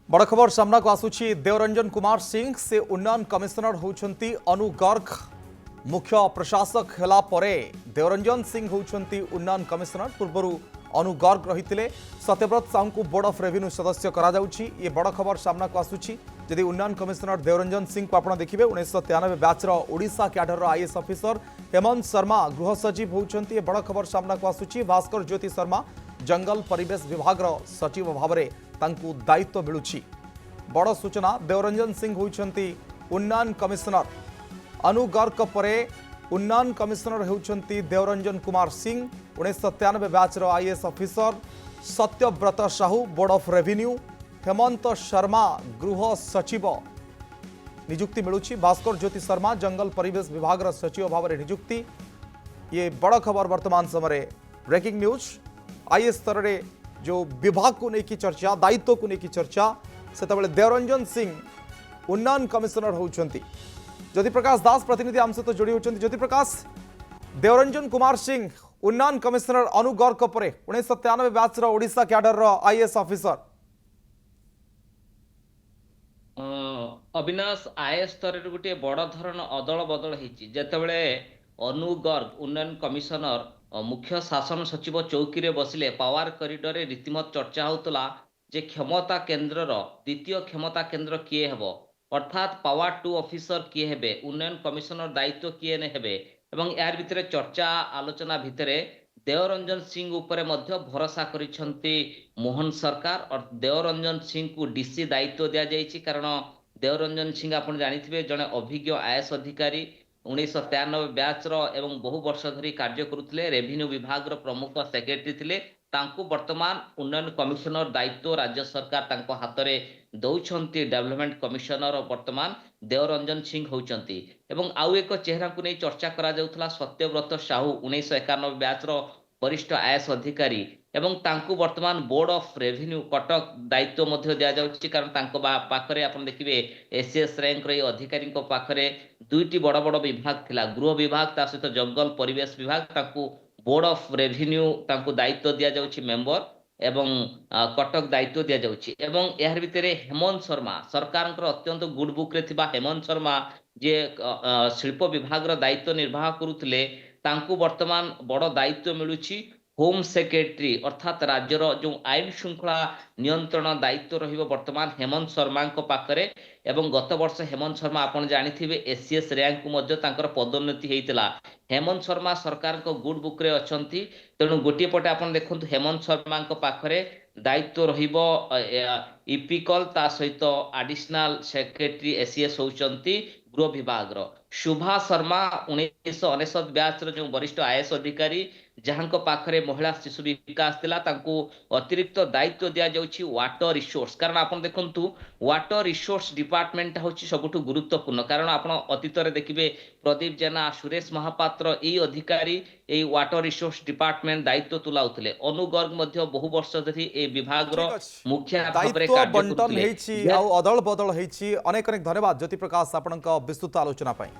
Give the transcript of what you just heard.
बड़ खबर सामना को आसुची देवरंजन कुमार सिंह से उन्नयन कमिशनर होउछंती अनु गर्ग मुख्य प्रशासक हेला परे देवरंजन सिंह होउछंती उन्नयन कमिशनर पूर्व अनु गर्ग रही सत्यव्रत साहू को बोर्ड ऑफ रेवेन्यू सदस्य करा जाउची। ये बड़ खबर सामना को आसुची जदि उन्नयन कमिशनर देवरंजन सिंह को आप देखिए 1993 बैचर Odisha cadre IAS officer Hemant Sharma गृह सचिव होउछंती। बड़ खबर सामना को आसुची भास्कर ज्योति शर्मा जंगल परिवेश विभाग सचिव भाव में तांकु दायित्व मिलुछि। बड़ सूचना देवरंजन सिंह होइछंती उन्नयन कमिशनर अनु गर्ग परे उन्नयन कमिशनर होइछंती देवरंजन कुमार सिंह 1993 बैचर IAS officer Satyabrata Sahu board of revenue Hemant Sharma गृह सचिव नियुक्ति मिलुछि। भास्कर ज्योति शर्मा जंगल परिवेश विभाग सचिव भाव में नियुक्ति। ये बड़ खबर वर्तमान समय ब्रेकिंग न्यूज आईएएस स्तर में जो विभाग को लेकिन चर्चा दायित्व को लेकिन चर्चा से देवरंजन सिंह उन्नयन कमिशनर होउछंती। ज्योति प्रकाश दास प्रतिनिधि आम सहित जोड़ी होउछंती। ज्योति प्रकाश देवरंजन कुमार सिंह उन्नयन कमिशनर अनु गर्ग परे 1993 बैचर Odisha cadre IAS officer Avinash IAS स्तर गोटे बड़ धरण अदल बदल होती जितेबाला अनु गर्ग उन्नयन कमिशनर मुख्य शासन सचिव चौकी रे बसिले पावर कॉरिडोर रे रीतिमत चर्चा होतला जे क्षमता केन्द्र द्वितीय क्षमता केन्द्र किए हेबो अर्थात पावर 2 ऑफिसर किए हेबे उन्नयन कमिशनर दायित्व किए ने हेबे एवं यार भितरे चर्चा आलोचना भितरे देवरंजन सिंह उपरे मध्य भरोसा करिसंती मोहन सरकार और देवरंजन सिंह को डीसी दायित्व दिया जायछि। कारण देवरंजन सिंह आपण जानिथिबे जने अभिज्ञ आईएएस अधिकारी 1993 बैचर एवं बहु वर्ष धरी कार्य करुले रेवेन्यू विभाग प्रमुख सेक्रेटरी थिले तांको वर्तमान उन्नयन कमिशनर दायित्व राज्य सरकार तांको हाथ में दौरान डेवलपमेंट कमिशनर वर्तमान देवरंजन सिंह होउचंती। एवं आउ एक चेहरा को नहीं चर्चा करा जाउथला सत्यव्रत साहू 1991 बैचर वरिष्ठ आईएएस अधिकारी एवं तांको वर्तमान बोर्ड ऑफ रेवेन्यू कटक दायित्व मध्य दिया जाउछि। कारण तांको पाखरे आपण देखिबे एसीएस रैंक रे अधिकारी को पाखरे दुईटी बड़ बड़ विभाग थिला गृह विभाग ता सहित जंगल परिवेश विभाग तांको बोर्ड ऑफ रेवेन्यू तांको दायित्व दिया जाउछि मेंबर एवं कटक दायित्व दिया जाउछि। एवं यार भितरे हेमंत शर्मा सरकारंकर अत्यंत गुड बुक रे थिबा हेमंत शर्मा जे शिल्प विभाग रो दायित्व निर्वाह करुथिले तांको वर्तमान बड़ दायित्व मिलुछि होम सेक्रेटरी अर्थात राज्यर जो आईन श्रृंखला नियंत्रण दायित्व रहिबो वर्तमान हेमंत शर्मा को पाखरे। एवं गत वर्ष हेमंत शर्मा आपण जानिथिबे एसीएस रैंक को मध्य तांकर पदोन्नति हेइतिला। हेमंत शर्मा सरकार को गुड बुक रे अछंती तेणु गोटे पटे आपण देखंतु हेमंत शर्मा को पाखरे दायित्व रहिबो इपिकल ता सहित एडिशनल सेक्रेटरी एसीएस होउचंती गृह विभाग रो शुभा शर्मा 1999 बैच रो जो वरिष्ठ आईएएस अधिकारी जहां पाखरे महिला शिशु विकास थिला तांको अतिरिक्त दायित्व दिया जाउछि वाटर रिसोर्स। कारण आपण देखंतु वाटर रिसोर्स डिपार्टमेंट होछि सबुठु गुरुत्वपूर्ण। कारण आपण अतीत रे देखिबे प्रदीप जेना सुरेश महापात्र ए अधिकारी ए वाटर रिसोर्स डिपार्टमेंट दायित्व तुलाउथिले। अनु गर्ग मध्य बहु वर्ष धरि ए विभाग रो मुख्य भाबरे कार्य बंटन हेछि आ अदल बदल हेछि। अनेक अनेक धन्यवाद ज्योति प्रकाश आपनका विस्तृत आलोचना पाई।